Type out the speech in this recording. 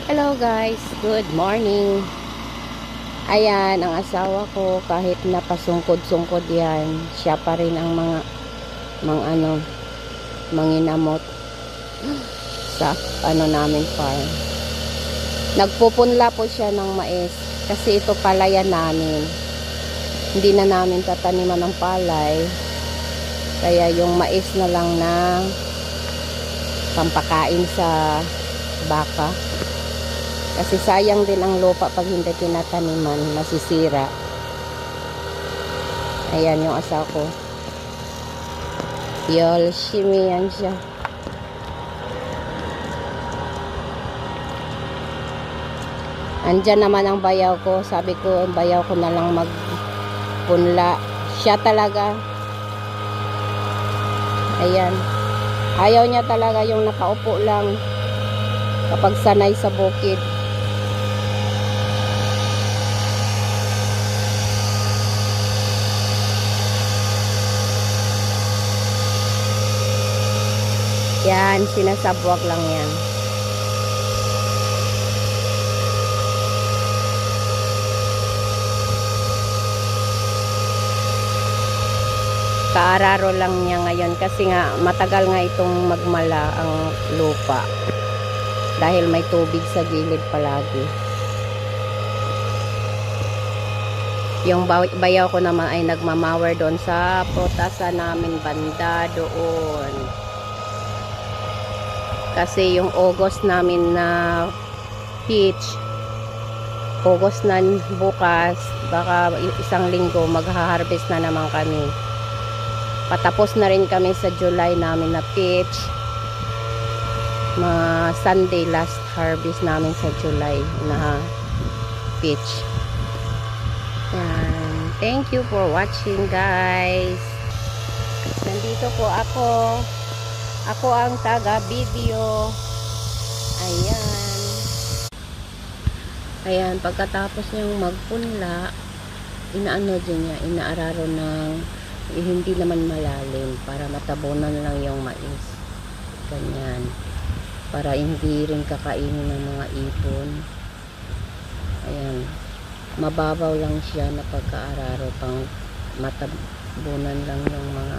Hello guys, good morning. Ayan, ang asawa ko kahit napasungkod-sungkod yan, siya pa rin ang manginamot sa namin farm. Nagpupunla po siya ng mais kasi ito palayan namin. Hindi na namin tataniman ng palay. Kaya yung mais na lang na pampakain sa baka. Kasi sayang din ang lupa pag hindi tinataniman, masisira. Ayan yung asawa ko. Yoshimi yan siya. Andyan naman ang bayaw ko. Sabi ko, bayaw ko na lang magpunla. Siya talaga. Ayan. Ayaw niya talaga yung nakaupo lang kapag sanay sa bukid. Yan, sinasabwak lang yan. Kaararo lang niya ngayon kasi nga matagal nga itong magmala ang lupa. Dahil may tubig sa gilid palagi. Yung bayaw ko naman ay nagmamawer doon sa prutasan namin banda doon. Kasi yung August namin na peach, August na bukas, baka isang linggo magha-harvest na naman kami. Patapos na rin kami sa July namin na peach. Sunday last harvest namin sa July na peach. Yan. Thank you for watching guys. Nandito po ako. Ako ang taga-video. Ayan. Ayan, pagkatapos niyang magpunla, inaano din niya, inaararo ng hindi naman malalim para matabunan lang yung mais. Ganyan. Para hindi rin kakainin ng mga ipon. Ayan. Mababaw lang siya na pagkaararo pang matabunan lang yung mga